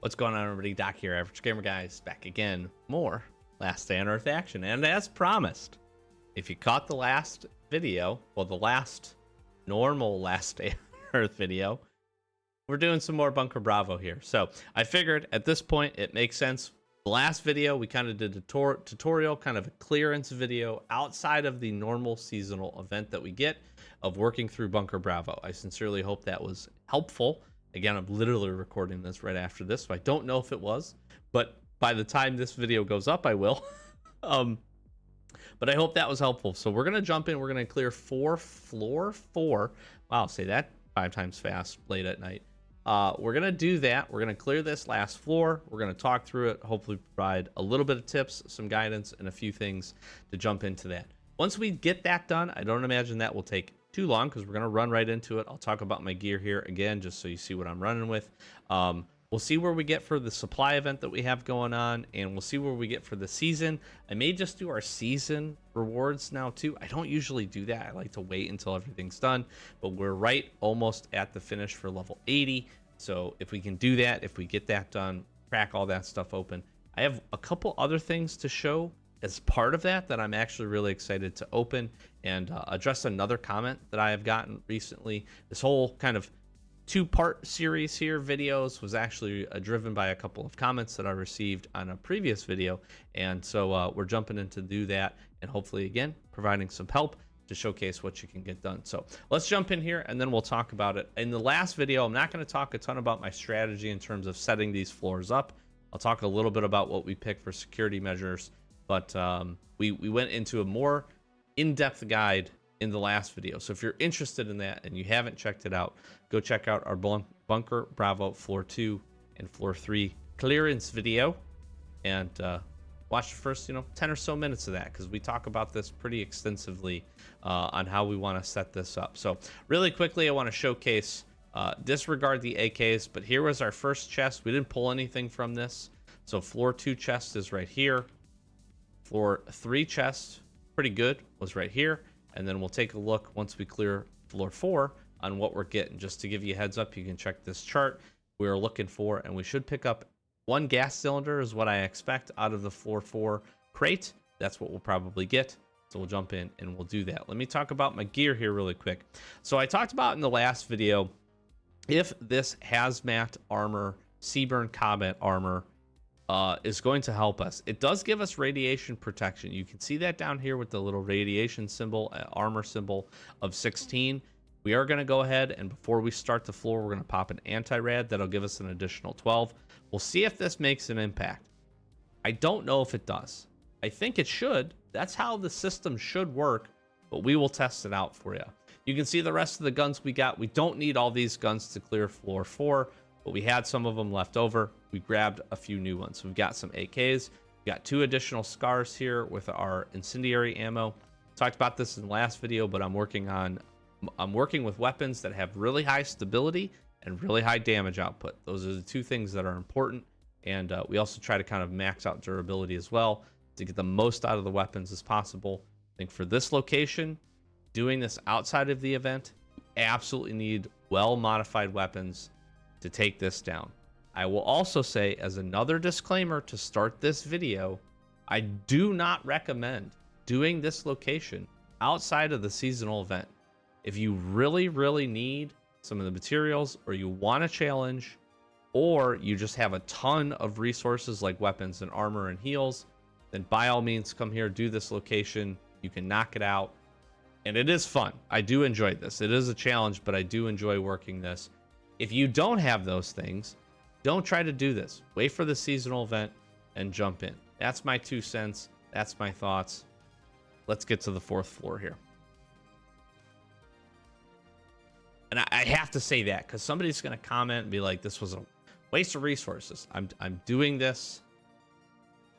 What's going on, everybody? Doc here, Average Gamer Guys, back again. More Last Day on Earth action. And as promised, if you caught the last video, well, the last normal Last Day on Earth video, we're doing some more Bunker Bravo here. So I figured at this point it makes sense. The last video, we kind of did a tutorial, kind of a clearance video outside of the normal seasonal event that we get of working through Bunker Bravo. I sincerely hope that was helpful. Again, I'm literally recording this right after this, so I don't know if it was, but by the time this video goes up, I will. But I hope that was helpful. So we're going to jump in. We're going to clear floor 4. Wow, say that 5 times fast late at night. We're going to do that. We're going to clear this last floor. We're going to talk through it, hopefully provide a little bit of tips, some guidance, and a few things to jump into that. Once we get that done, I don't imagine that will take too long because we're going to run right into it. I'll talk about my gear here again, just so you see what I'm running with. We'll see where we get for the supply event that we have going on, and we'll see where we get for the season. I may just do our season rewards now too. I don't usually do that. I like to wait until everything's done, but we're right almost at the finish for level 80. So if we can do that, if we get that done, crack all that stuff open. I have a couple other things to show as part of that I'm actually really excited to open and address another comment that I have gotten recently. This whole kind of 2-part series here, videos, was actually driven by a couple of comments that I received on a previous video. And so we're jumping in to do that and hopefully, again, providing some help to showcase what you can get done. So let's jump in here and then we'll talk about it. In the last video, I'm not going to talk a ton about my strategy in terms of setting these floors up. I'll talk a little bit about what we pick for security measures, but we went into a more in-depth guide in the last video. So if you're interested in that and you haven't checked it out, go check out our Bunker Bravo Floor 2 and Floor 3 clearance video and watch the first 10 or so minutes of that, because we talk about this pretty extensively on how we want to set this up. So really quickly, I want to showcase, disregard the AKs, but here was our first chest. We didn't pull anything from this. So Floor 2 chest is right here. Floor 3 chest, pretty good, was right here. And then we'll take a look once we clear Floor 4 on what we're getting. Just to give you a heads up, you can check this chart we're looking for, and we should pick up 1 gas cylinder is what I expect out of the Floor 4 crate. That's what we'll probably get. So we'll jump in and we'll do that. Let me talk about my gear here really quick. So I talked about in the last video, if this hazmat armor, Seaburn combat armor, is going to help us. It does give us radiation protection. You can see that down here with the little radiation symbol, armor symbol of 16. We are going to go ahead and before we start the floor, we're going to pop an anti-rad. That'll give us an additional 12. We'll see if this makes an impact. I don't know if it does. I think it should. That's how the system should work, but we will test it out for you. You can see the rest of the guns we got. We don't need all these guns to clear Floor 4, but we had some of them left over. We grabbed a few new ones. We've got some AKs. We got 2 additional scars here with our incendiary ammo. Talked about this in the last video, but I'm working with weapons that have really high stability and really high damage output. Those are the 2 things that are important. And we also try to kind of max out durability as well to get the most out of the weapons as possible. I think for this location, doing this outside of the event, you absolutely need well-modified weapons to take this down. I will also say, as another disclaimer to start this video, I do not recommend doing this location outside of the seasonal event. If you really, really need some of the materials, or you want a challenge, or you just have a ton of resources like weapons and armor and heals, then by all means come here, do this location. You can knock it out. And it is fun. I do enjoy this. It is a challenge, but I do enjoy working this. If you don't have those things, don't try to do this. Wait for the seasonal event and jump in. That's my 2 cents. That's my thoughts. Let's get to the 4th floor here. And I have to say that because somebody's going to comment and be like, this was a waste of resources. I'm doing this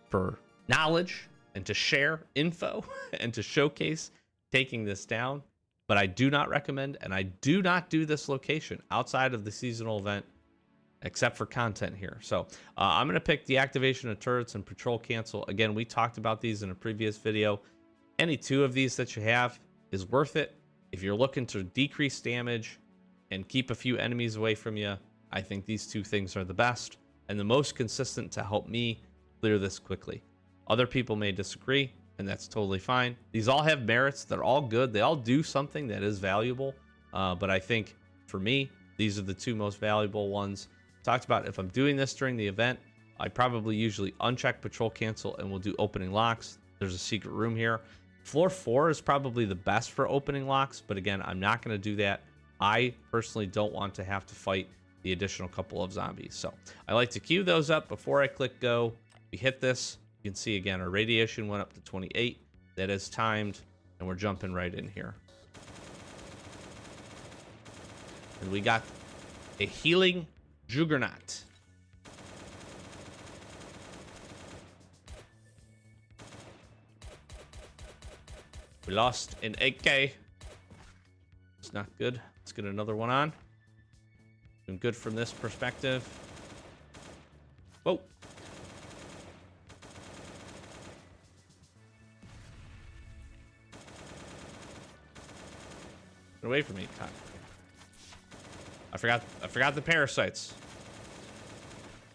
for knowledge and to share info and to showcase taking this down. But I do not recommend, and I do not do this location outside of the seasonal event, except for content here. So I'm going to pick deactivation of turrets and patrol cancel. Again, we talked about these in a previous video. Any 2 of these that you have is worth it. If you're looking to decrease damage and keep a few enemies away from you, I think these 2 things are the best. and the most consistent to help me clear this quickly. Other people may disagree, and that's totally fine. These all have merits. They're all good. They all do something that is valuable. But I think for me, these are the two most valuable ones. Talked about if I'm doing this during the event, I probably usually uncheck patrol cancel and we'll do opening locks. There's a secret room here. Floor 4 is probably the best for opening locks, but again, I'm not going to do that. I personally don't want to have to fight the additional couple of zombies. So I like to queue those up before I click go. We hit this. You can see again, our radiation went up to 28. That is timed, and we're jumping right in here. And we got a healing juggernaut. We lost an 8K. It's not good. Let's get another one on. Been good from this perspective. Whoa. Get away from me, Todd. I forgot the parasites.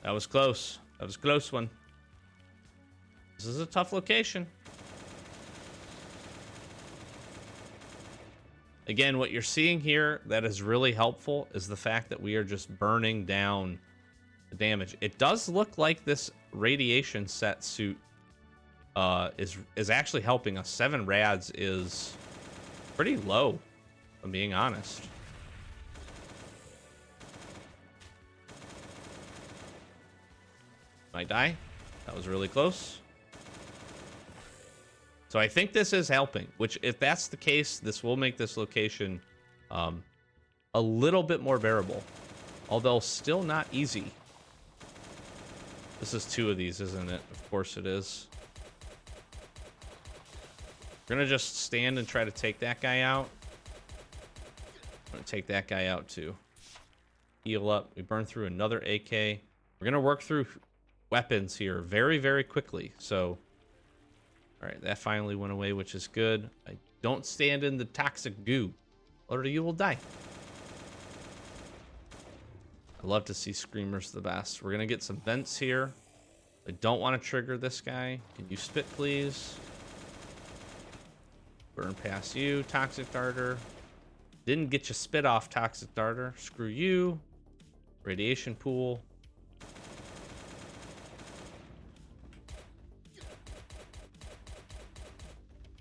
That was close. That was a close one. This is a tough location. Again, what you're seeing here that is really helpful is the fact that we are just burning down the damage. It does look like this radiation set suit is actually helping us. 7 rads is pretty low, if I'm being honest. Might die. That was really close. So I think this is helping, which if that's the case, this will make this location a little bit more bearable, although still not easy. This is 2 of these, isn't it? Of course it is. We're going to just stand and try to take that guy out. I'm going to take that guy out too. Heal up. We burn through another AK. We're going to work through weapons here very, very quickly. So, all right, that finally went away, which is good. I don't stand in the toxic goo, or you will die. I love to see screamers the best. We're gonna get some vents here. I don't want to trigger this guy. Can you spit, please? Burn past you, toxic darter. Didn't get you spit off, toxic darter. Screw you. Radiation pool.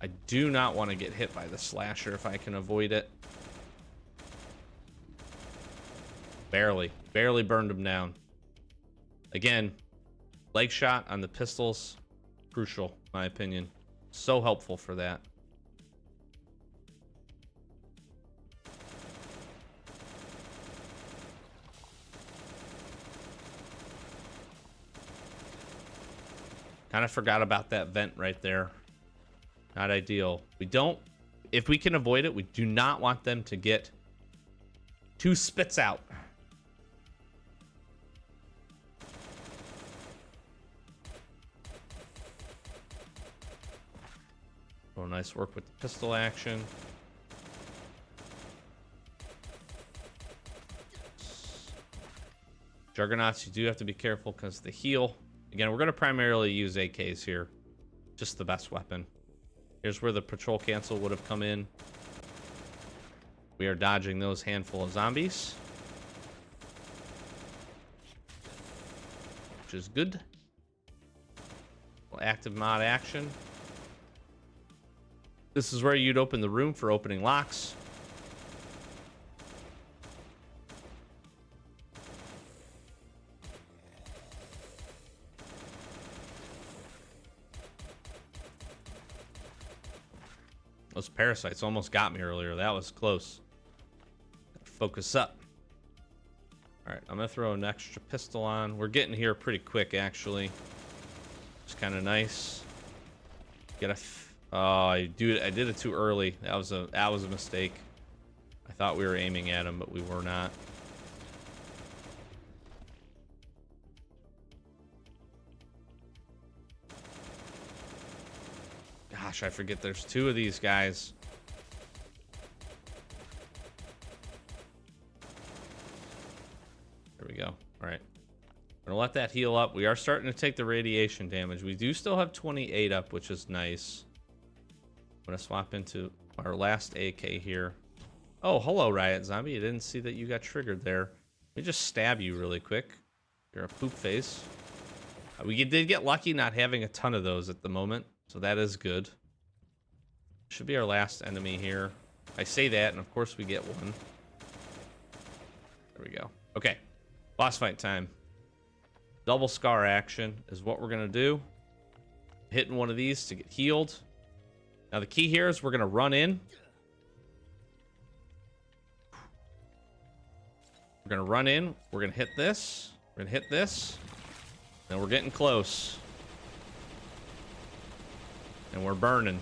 I do not want to get hit by the slasher if I can avoid it. Barely burned him down. Again, leg shot on the pistols, crucial, in my opinion. So helpful for that. Kind of forgot about that vent right there. Not ideal. We don't, if we can avoid it, we do not want them to get 2 spits out. Oh, nice work with the pistol action. Juggernauts, you do have to be careful because the heal. Again, we're going to primarily use AKs here. Just the best weapon. Here's where the patrol cancel would have come in. We are dodging those handful of zombies, which is good. Well, active mod action. This is where you'd open the room for opening locks. Those parasites almost got me earlier. That was close. Focus up. All right, I'm gonna throw an extra pistol on. We're getting here pretty quick, actually. It's kind of nice. Oh, I did it too early. That was a mistake. I thought we were aiming at him, but we were not. Gosh, I forget there's 2 of these guys. There we go. All right. Gonna let that heal up. We are starting to take the radiation damage. We do still have 28 up, which is nice. I'm gonna swap into our last AK here. Oh, hello, Riot Zombie. I didn't see that you got triggered there. Let me just stab you really quick. You're a poop face. We did get lucky not having a ton of those at the moment, so that is good. Should be our last enemy here. I say that, and of course we get one. There we go. Okay, boss fight time. Double scar action is what we're gonna do. Hitting one of these to get healed. Now the key here is we're gonna run in. We're gonna run in. We're gonna hit this. We're gonna hit this. And we're getting close. And we're burning.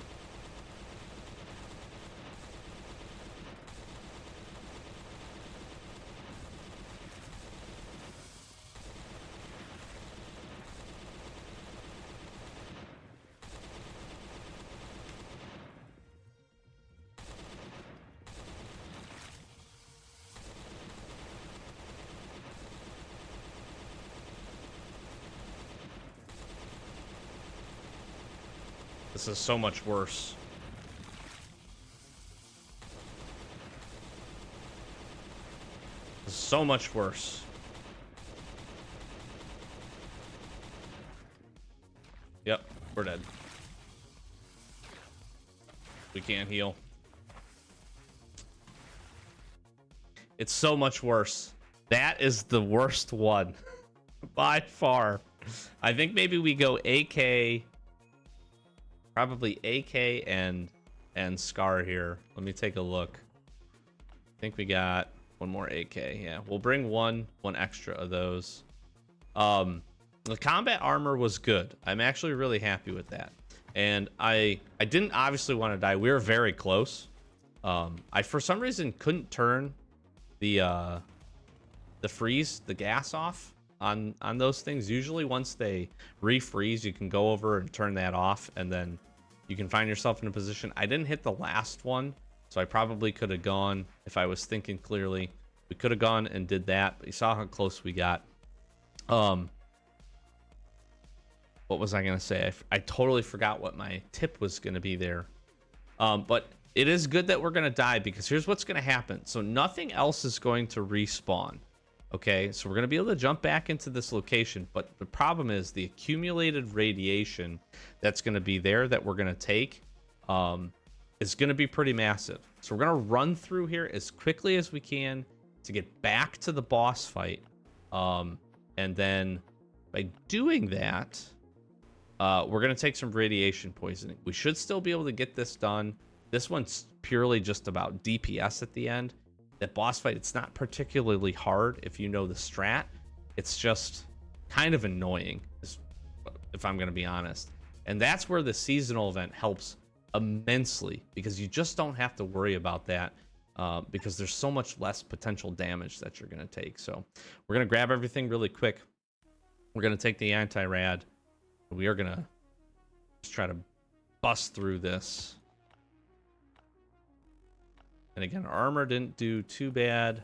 This is so much worse. This is so much worse. Yep, we're dead. We can't heal. It's so much worse. That is the worst one. By far. I think maybe we go AK... Probably AK and Scar here. Let me take a look. I think we got one more AK. Yeah, we'll bring one extra of those. The combat armor was good. I'm actually really happy with that. And I didn't obviously want to die. We were very close. I for some reason couldn't turn the freeze, the gas off on those things. Usually once they refreeze, you can go over and turn that off, and then you can find yourself in a position. I didn't hit the last one, so I probably could have gone, if I was thinking clearly, we could have gone and did that, but you saw how close we got. What was I gonna say? I totally forgot what my tip was gonna be there. But it is good that we're gonna die, because here's what's gonna happen. So nothing else is going to respawn. Okay, so we're going to be able to jump back into this location, but the problem is the accumulated radiation that's going to be there that we're going to take is going to be pretty massive. So we're going to run through here as quickly as we can to get back to the boss fight. And then by doing that, we're going to take some radiation poisoning. We should still be able to get this done. This one's purely just about DPS at the end. That boss fight, it's not particularly hard if you know the strat. It's just kind of annoying, if I'm going to be honest. And that's where the seasonal event helps immensely, because you just don't have to worry about that, because there's so much less potential damage that you're going to take. So we're going to grab everything really quick. We're going to take the anti-rad. We are going to just try to bust through this. And again, our armor didn't do too bad.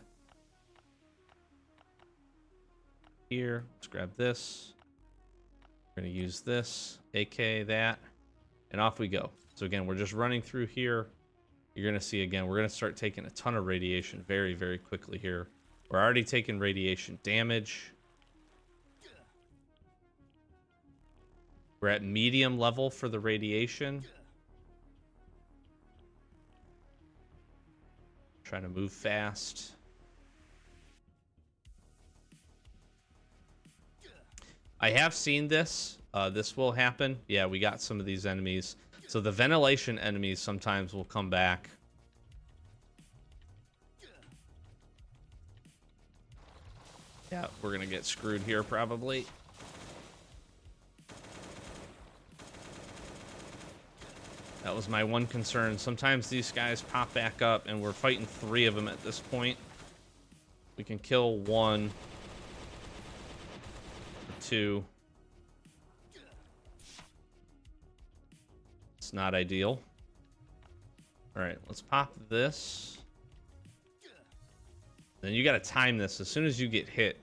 Here, let's grab this. We're going to use this, AK that, and off we go. So again, we're just running through here. You're going to see, again, we're going to start taking a ton of radiation very, very quickly here. We're already taking radiation damage. We're at medium level for the radiation. Trying to move fast. I have seen this. This will happen. Yeah, we got some of these enemies. So the ventilation enemies sometimes will come back. Yeah, we're going to get screwed here probably. That was my one concern. Sometimes these guys pop back up, and we're fighting 3 of them at this point. We can kill 1 or 2. It's not ideal. All right, let's pop this. Then you got to time this. As soon as you get hit,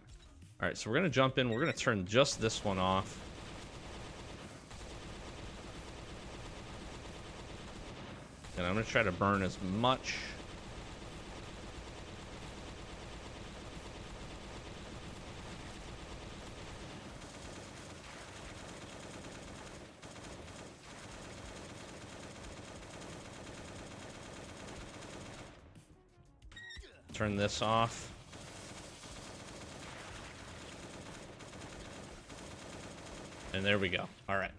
All right, so we're gonna jump in. We're gonna turn just this one off. And I'm gonna try to burn as much. Turn this off. And there we go. All right.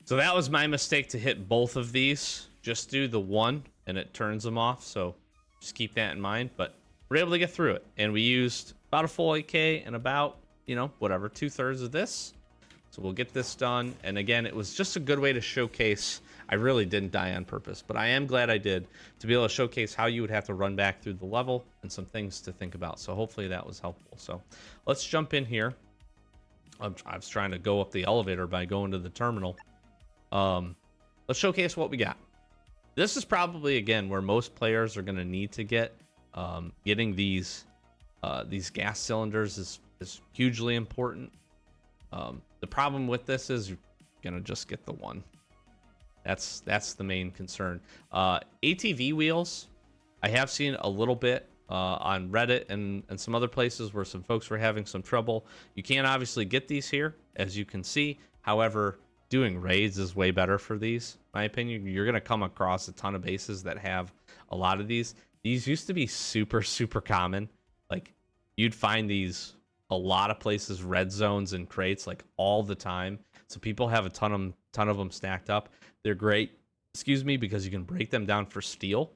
So that was my mistake to hit both of these. Just do the one and it turns them off. So just keep that in mind. But we're able to get through it. And we used about a full 8K and about, you know, whatever, 2/3 of this. So we'll get this done. And again, it was just a good way to showcase. I really didn't die on purpose, but I am glad I did, to be able to showcase how you would have to run back through the level and some things to think about. So hopefully that was helpful. So let's jump in here. I was trying to go up the elevator by going to the terminal. Let's showcase what we got. This is probably, again, where most players are going to need to get. Getting these gas cylinders is hugely important. The problem with this is you're going to just get the one. That's the main concern. ATV wheels, I have seen a little bit on Reddit and some other places where some folks were having some trouble. You can't obviously get these here, as you can see. However, doing raids is way better for these, in my opinion. You're going to come across a ton of bases that have a lot of these. These used to be super, super common. Like, you'd find these a lot of places, red zones and crates, like all the time. So people have a ton of them stacked up. They're great, because you can break them down for steel,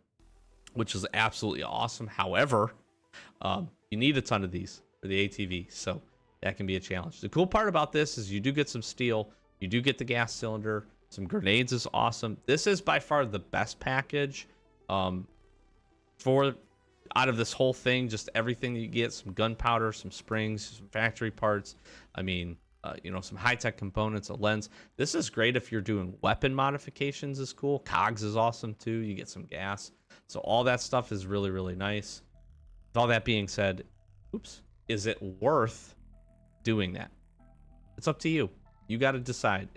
which is absolutely awesome. However, you need a ton of these for the ATV, so that can be a challenge. The cool part about this is you do get some steel, you do get the gas cylinder, some grenades is awesome. This is by far the best package for out of this whole thing. Just everything that you get, some gunpowder, some springs, some factory parts. I mean, you know, some high-tech components, a lens. This is great if you're doing weapon modifications, is cool. Cogs is awesome too. You get some gas. So all that stuff is really, really nice. With all that being said, is it worth doing that? It's up to you. You got to decide,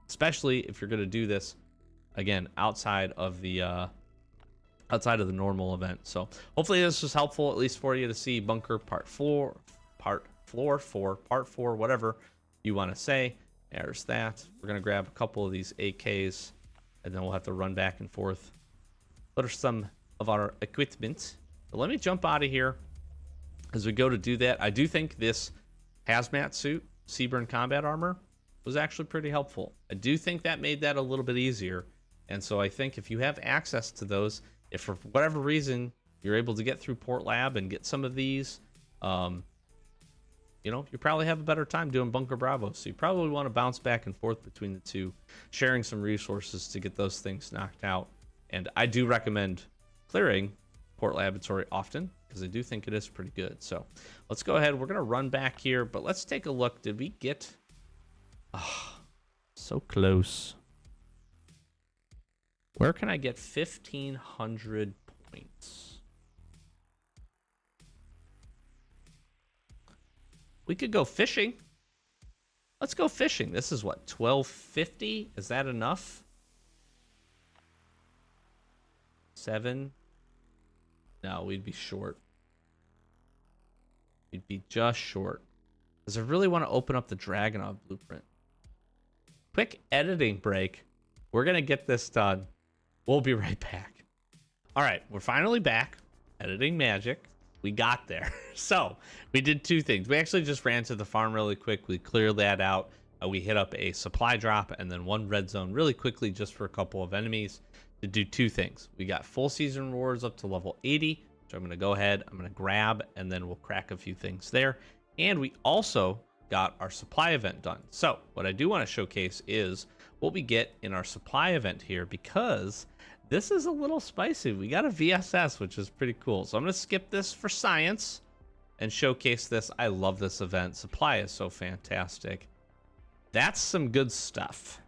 especially if you're going to do this, again, outside of the normal event. So hopefully this was helpful, at least for you to see Bunker Part 4, Part 4, whatever you want to say. There's that. We're going to grab a couple of these AKs, and then we'll have to run back and forth. What are some of our equipment? So let me jump out of here as we go to do that. I do think this hazmat suit, Seaburn combat armor, was actually pretty helpful. I do think that made that a little bit easier. And so I think if you have access to those, if for whatever reason you're able to get through Port Lab and get some of these, you know, you probably have a better time doing Bunker Bravo. So you probably want to bounce back and forth between the two, sharing some resources to get those things knocked out. And I do recommend clearing Port Laboratory often, because I do think it is pretty good. So let's go ahead. We're going to run back here, but let's take a look. Did we get... Oh, so close. Where can I get 1,500 points? We could go fishing. Let's go fishing. This is what, 1250? Is that enough? 7? No, we'd be short. We'd be just short. Because I really want to open up the Dragonov blueprint. Quick editing break. We're going to get this done. We'll be right back. All right, we're finally back. Editing magic. We got there. So we did two things. We actually just ran to the farm really quick. We cleared that out. We hit up a supply drop and then one red zone really quickly just for a couple of enemies to do two things. We got full season rewards up to level 80, which I'm going to go ahead. I'm going to grab and then we'll crack a few things there. And we also got our supply event done. So what I do want to showcase is what we get in our supply event here, because this is a little spicy. We got a VSS, which is pretty cool. So I'm going to skip this for science and showcase this. I love this event. Supply is so fantastic. That's some good stuff.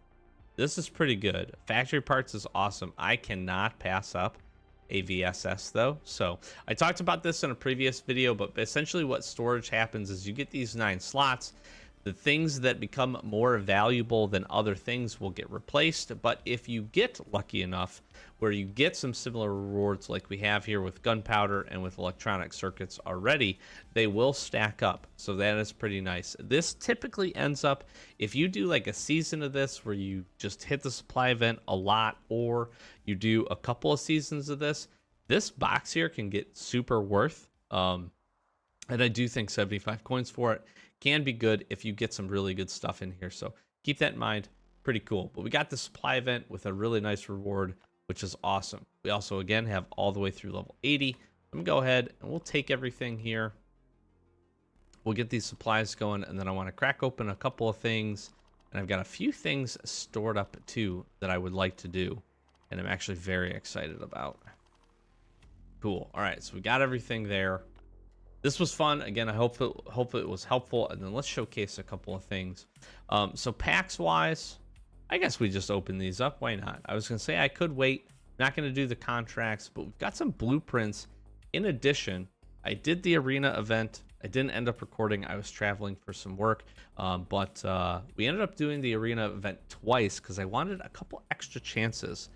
This is pretty good. Factory parts is awesome. I cannot pass up a VSS though. So I talked about this in a previous video, but essentially what storage happens is you get these 9 slots. The things that become more valuable than other things will get replaced, but if you get lucky enough where you get some similar rewards like we have here with gunpowder and with electronic circuits already, they will stack up. So that is pretty nice. This typically ends up, if you do like a season of this where you just hit the supply event a lot, or you do a couple of seasons of this, this box here can get super worth. And I do think 75 coins for it can be good if you get some really good stuff in here. So keep that in mind. Pretty cool. But we got the supply event with a really nice reward, which is awesome. We also, again, have all the way through level 80. I'm going to go ahead and we'll take everything here. We'll get these supplies going, and then I want to crack open a couple of things. And I've got a few things stored up too that I would like to do, and I'm actually very excited about. Cool. All right, so we got everything there. This was fun. Again, I hope it was helpful. And then let's showcase a couple of things. So packs wise, I guess we just open these up. Why not? I was going to say I could wait. Not going to do the contracts, but we've got some blueprints. In addition, I did the arena event. I didn't end up recording. I was traveling for some work. But we ended up doing the arena event twice because I wanted a couple extra chances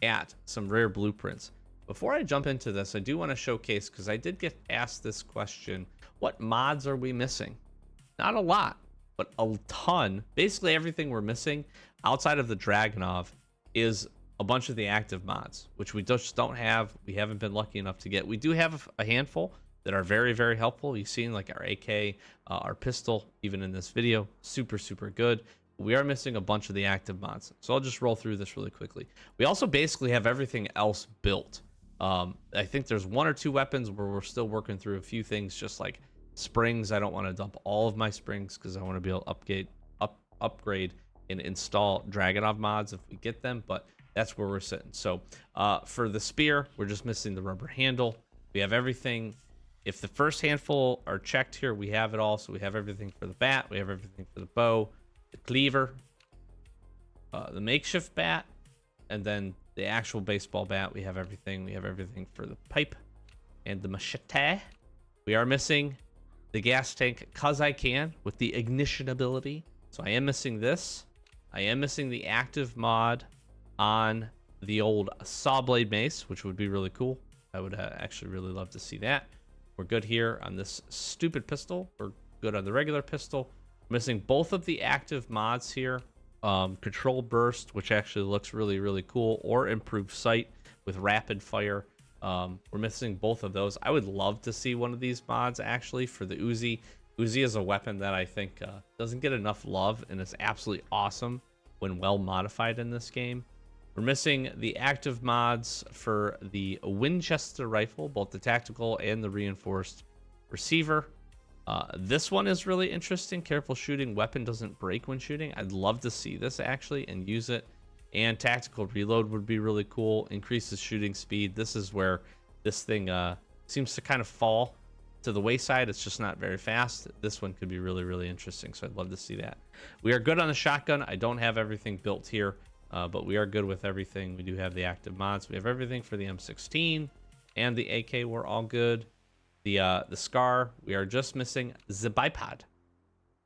at some rare blueprints. Before I jump into this, I do want to showcase, because I did get asked this question, what mods are we missing? Not a lot, but a ton. Basically everything we're missing outside of the Dragunov is a bunch of the active mods, which we just don't have. We haven't been lucky enough to get. We do have a handful that are very, very helpful. You've seen like our AK, our pistol, even in this video, super, super good. We are missing a bunch of the active mods. So I'll just roll through this really quickly. We also basically have everything else built. I think there's 1 or 2 weapons where we're still working through a few things, just like springs. I don't want to dump all of my springs because I want to be able to upgrade and install Dragunov mods if we get them, but that's where we're sitting. So for the spear, we're just missing the rubber handle. We have everything. If the first handful are checked here, we have it all. So we have everything for the bat, we have everything for the bow, the cleaver, the makeshift bat, and then the actual baseball bat. We have everything. We have everything for the pipe and the machete. We are missing the gas tank because I can with the ignition ability. So I am missing this. I am missing the active mod on the old saw blade mace, which would be really cool. I would actually really love to see that. We're good here on this stupid pistol. We're good on the regular pistol. Missing both of the active mods here. Control burst, which actually looks really, really cool, or improved sight with rapid fire. We're missing both of those. I would love to see one of these mods actually for the Uzi. Uzi is a weapon that I think doesn't get enough love, and is absolutely awesome when well modified in this game. We're missing the active mods for the Winchester rifle, both the tactical and the reinforced receiver. This one is really interesting. Careful shooting. Weapon doesn't break when shooting. I'd love to see this actually and use it. And tactical reload would be really cool. Increases shooting speed. This is where this thing seems to kind of fall to the wayside. It's just not very fast. This one could be really, really interesting. So I'd love to see that. We are good on the shotgun. I don't have everything built here, but we are good with everything. We do have the active mods. We have everything for the M16 and the AK. We're all good. The SCAR, we are just missing the bipod.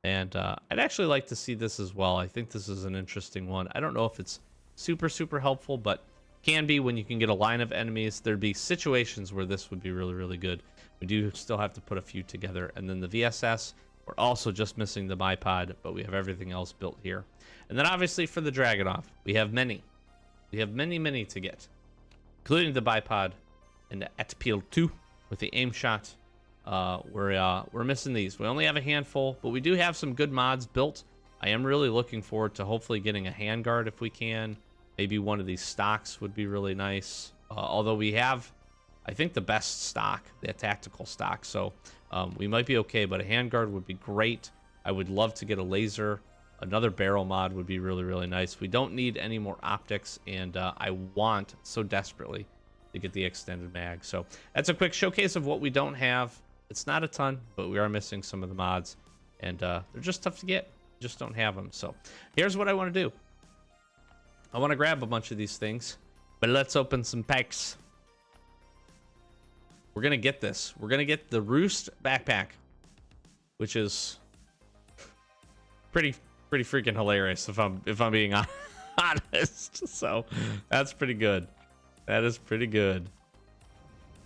And I'd actually like to see this as well. I think this is an interesting one. I don't know if it's super, super helpful, but can be when you can get a line of enemies. There'd be situations where this would be really, really good. We do still have to put a few together. And then the VSS, we're also just missing the bipod, but we have everything else built here. And then obviously for the Dragunov, we have many. We have many, many to get, including the bipod and the ATPL 2 with the aim shot. We're missing these. We only have a handful, but we do have some good mods built. I am really looking forward to hopefully getting a handguard if we can. Maybe one of these stocks would be really nice. Although we have, I think, the best stock, the tactical stock. So we might be okay, but a handguard would be great. I would love to get a laser. Another barrel mod would be really, really nice. We don't need any more optics, and I want so desperately to get the extended mag. So that's a quick showcase of what we don't have. It's not a ton, but we are missing some of the mods, and they're just tough to get. Just don't have them. So here's what I want to do. I want to grab a bunch of these things, but let's open some packs. We're gonna get this. We're gonna get the Roost backpack, which is pretty freaking hilarious if I'm being honest. So that's pretty good. That is pretty good.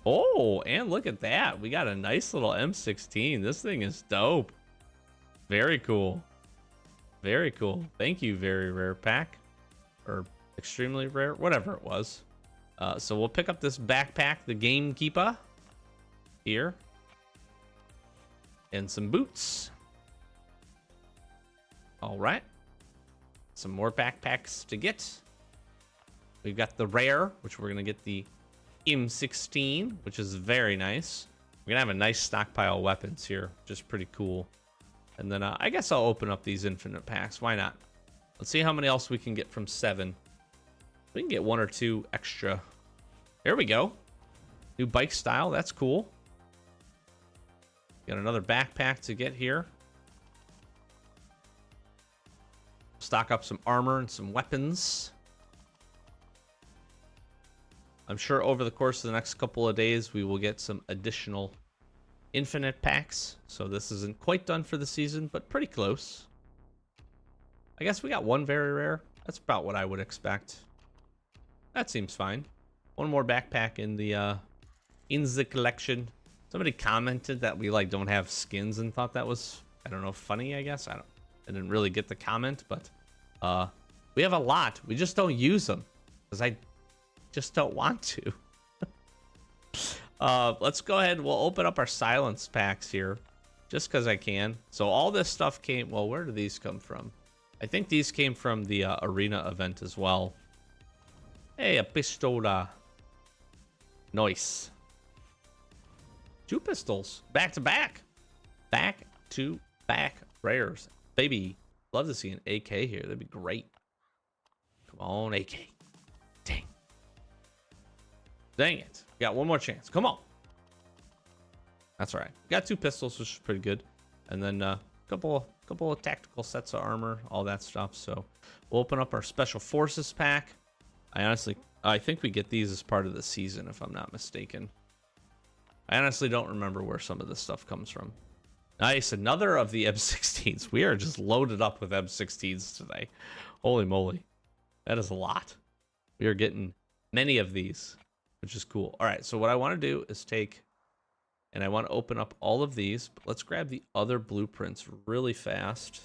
Oh, and look at that. We got a nice little M16. This thing is dope. Very cool. Very cool. Thank you, very rare pack. Or extremely rare, whatever it was. So we'll pick up this backpack, the Gamekeeper. Here. And some boots. All right. Some more backpacks to get. We've got the rare, which we're going to get the M16, which is very nice. We're going to have a nice stockpile of weapons here, which is pretty cool. And then I guess I'll open up these infinite packs. Why not? Let's see how many else we can get from 7. We can get 1 or 2 extra. There we go. New bike style. That's cool. Got another backpack to get here. Stock up some armor and some weapons. I'm sure over the course of the next couple of days, we will get some additional infinite packs. So this isn't quite done for the season, but pretty close. I guess we got 1 very rare. That's about what I would expect. That seems fine. 1 more backpack in the collection. Somebody commented that we like don't have skins and thought that was, I don't know, funny, I guess. I didn't really get the comment, but we have a lot. We just don't use them because I just don't want to. Let's go ahead. We'll open up our silence packs here just because I can. So all this stuff came, well, where do these come from? I think these came from the arena event as well. Hey, a pistola. Nice. 2 pistols. Back to back. Back to back rares. Baby. Love to see an AK here. That'd be great. Come on, AK. Dang. Dang it. We got 1 more chance. Come on. That's all right. We got 2 pistols, which is pretty good. And then a couple of tactical sets of armor, all that stuff. So we'll open up our Special Forces pack. I think we get these as part of the season, if I'm not mistaken. I honestly don't remember where some of this stuff comes from. Nice, another of the M16s. We are just loaded up with M16s today. Holy moly. That is a lot. We are getting many of these, which is cool. All right, so what I want to do is take, and I want to open up all of these. But let's grab the other blueprints really fast.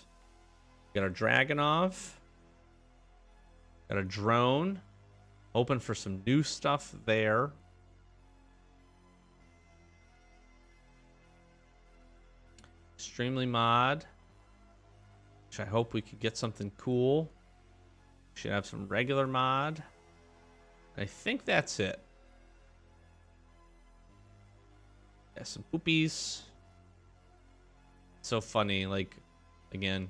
Got a Dragonov. Got a drone. Open for some new stuff there. Extremely mod. Which I hope we could get something cool. Should have some regular mod. I think that's it. Yeah, some poopies. So funny, like, again.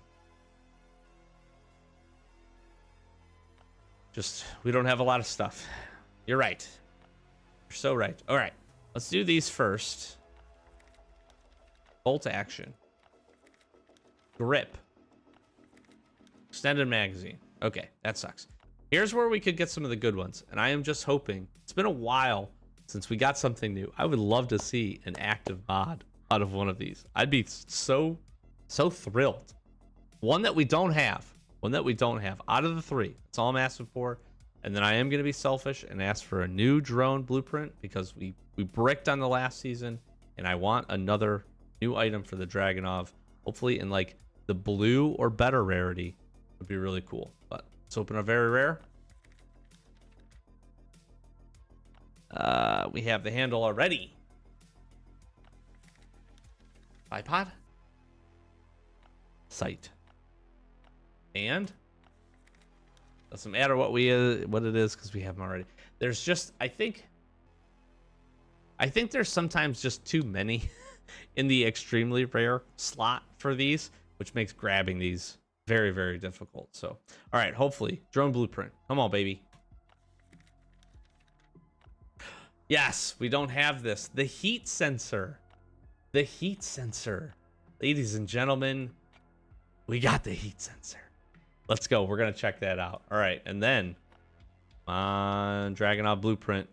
Just, we don't have a lot of stuff. You're right. You're so right. All right, let's do these first. Bolt action. Grip. Extended magazine. Okay, that sucks. Here's where we could get some of the good ones. And I am just hoping. It's been a while since we got something new. I would love to see an active mod out of one of these. I'd be so thrilled. One that we don't have. One that we don't have. Out of the 3. That's all I'm asking for. And then I am going to be selfish and ask for a new drone blueprint because we bricked on the last season. And I want another new item for the Dragonov. Hopefully in like the blue or better rarity. Would be really cool. But let's open a very rare. We have the handle already. Bipod. Sight. And doesn't matter what it is because we have them already. There's just I think there's sometimes just too many in the extremely rare slot for these, which makes grabbing these very, very difficult. So, all right, hopefully drone blueprint. Come on, baby. Yes, we don't have this. The heat sensor. The heat sensor. Ladies and gentlemen, we got the heat sensor. Let's go. We're going to check that out. All right, and then on Dragonov blueprint.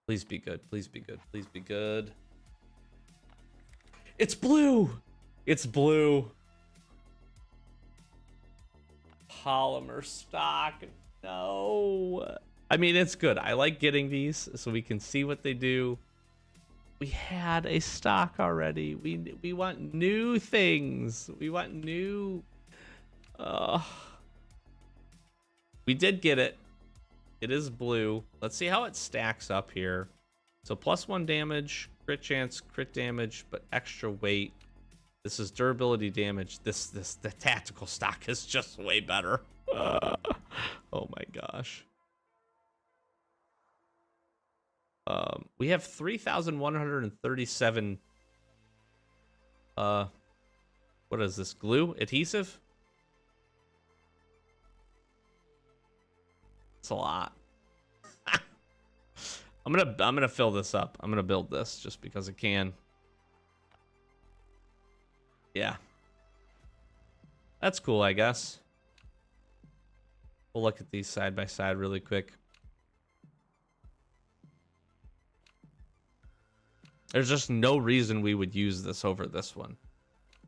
Please be good. Please be good. Please be good. It's blue. It's blue. Polymer stock. No. I mean, it's good. I like getting these so we can see what they do. We had a stock already. We want new things. We want new. We did get it. It is blue. Let's see how it stacks up here. So +1 damage, crit chance, crit damage, but extra weight. This is durability damage. The tactical stock is just way better. Oh my gosh. We have 3,137. What is this? Glue adhesive? It's a lot. I'm gonna fill this up. I'm gonna build this just because I can. Yeah. That's cool, I guess. We'll look at these side by side really quick. There's just no reason we would use this over this one.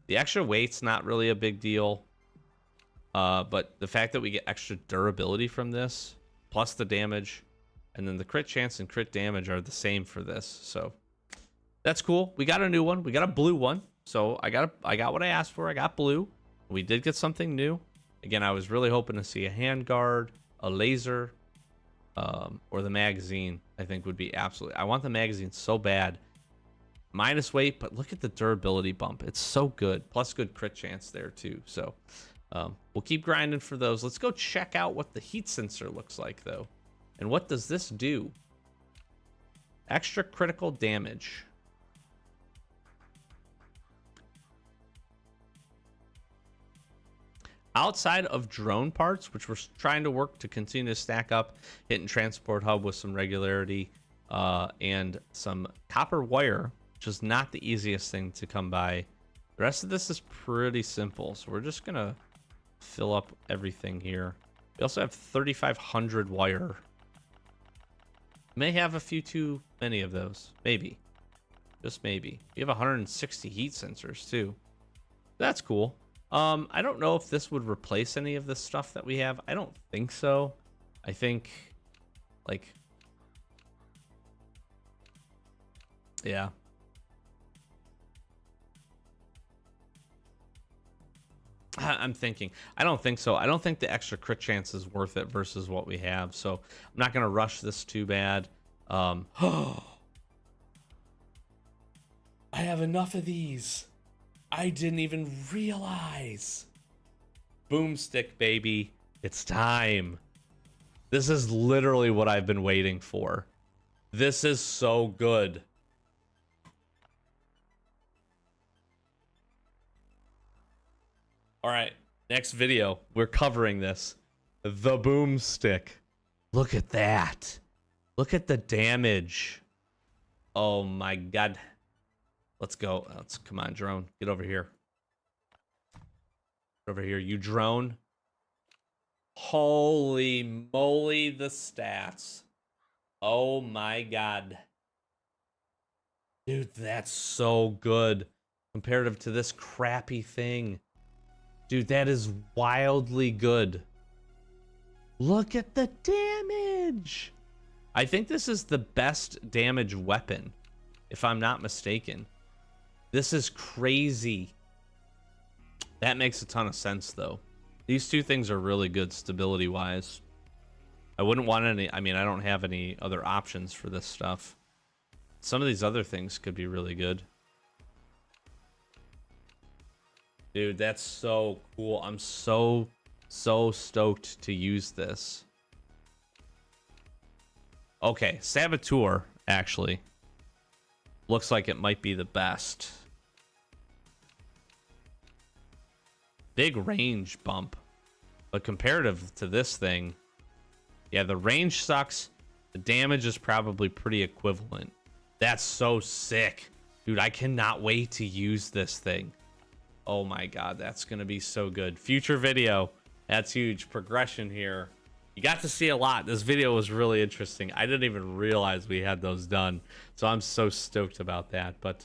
The extra weight's not really a big deal. But the fact that we get extra durability from this, plus the damage, and then the crit chance and crit damage are the same for this. So that's cool. We got a new one. We got a blue one. So I got what I asked for. I got blue. We did get something new. Again, I was really hoping to see a handguard, a laser, or the magazine. I think would be absolutely. I want the magazine so bad. Minus weight, but look at the durability bump. It's so good. Plus good crit chance there too. So we'll keep grinding for those. Let's go check out what the heat sensor looks like though. And what does this do? Extra critical damage. Outside of drone parts, which we're trying to work to continue to stack up, hitting transport hub with some regularity, and some copper wire, which is not the easiest thing to come by. The rest of this is pretty simple, so we're just gonna fill up everything here. We also have 3,500 wire. May have a few too many of those, maybe, just maybe. We have 160 heat sensors too. That's cool. I don't know if this would replace any of the stuff that we have. I don't think so. I think, like, yeah. I'm thinking. I don't think so. I don't think the extra crit chance is worth it versus what we have. So I'm not going to rush this too bad. I have enough of these. I didn't even realize. Boomstick, baby. It's time. This is literally what I've been waiting for. This is so good. All right, next video, we're covering this. The Boomstick. Look at that. Look at the damage. Oh my god. Let's go. Come on, drone. Get over here. Get over here, you drone. Holy moly, the stats. Oh my god. Dude, that's so good. Comparative to this crappy thing. Dude, that is wildly good. Look at the damage. I think this is the best damage weapon, if I'm not mistaken. This is crazy. That makes a ton of sense, though. These two things are really good stability-wise. I wouldn't want any... I mean, I don't have any other options for this stuff. Some of these other things could be really good. Dude, that's so cool. I'm so stoked to use this. Okay, Saboteur, actually. Looks like it might be the best. Big range bump. But comparative to this thing, yeah, the range sucks. The damage is probably pretty equivalent. That's so sick. Dude, I cannot wait to use this thing. Oh my god, that's going to be so good. Future video. That's huge. Progression here. you got to see a lot. This video was really interesting. I didn't even realize we had those done, so I'm so stoked about that. But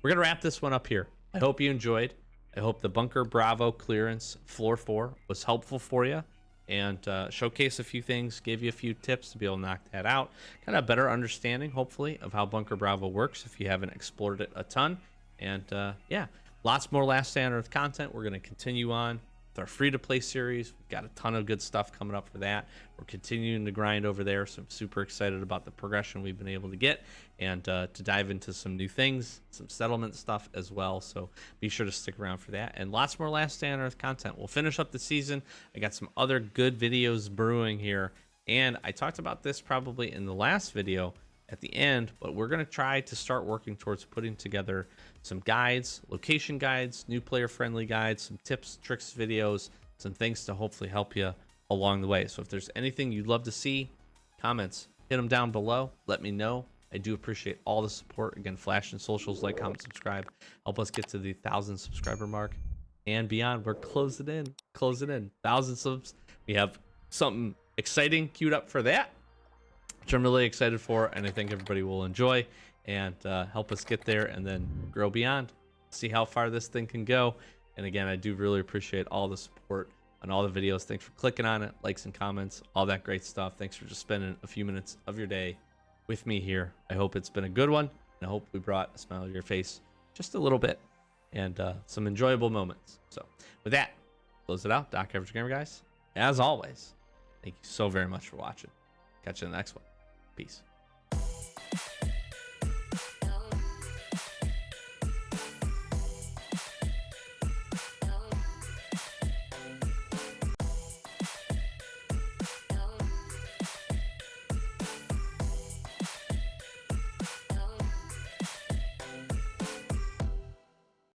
we're gonna wrap this one up here. I hope you enjoyed. I hope the Bunker Bravo clearance floor 4 was helpful for you, and showcase a few things, give you a few tips to be able to knock that out. Kind of a better understanding, hopefully, of how Bunker Bravo works if you haven't explored it a ton. And yeah, lots more Last Stand on Earth content. We're gonna continue on with our free-to-play series. We've got a ton of good stuff coming up for that. We're continuing to grind over there, so I'm super excited about the progression we've been able to get, and to dive into some new things, some settlement stuff as well. So be sure to stick around for that, and lots more Last Stand on Earth content. We'll finish up the season. I got some other good videos brewing here, and I talked about this probably in the last video at the end, but we're going to try to start working towards putting together some guides, location guides, new player friendly guides, some tips, tricks, videos, some things to hopefully help you along the way. So if there's anything you'd love to see, comments, hit them down below. Let me know. I do appreciate all the support. Again, flash and socials, like, comment, subscribe. Help us get to the 1,000 subscriber mark and beyond. We're closing in, 1,000 subs. We have something exciting queued up for that, which I'm really excited for, and I think everybody will enjoy and help us get there and then grow beyond, see how far this thing can go. And again, I do really appreciate all the support on all the videos. Thanks for clicking on it, likes and comments, all that great stuff. Thanks for just spending a few minutes of your day with me here. I hope it's been a good one, and I hope we brought a smile to your face just a little bit, and some enjoyable moments. So with that, close it out. Doc Average Gamer, guys. As always, thank you so very much for watching. Catch you in the next one. Peace.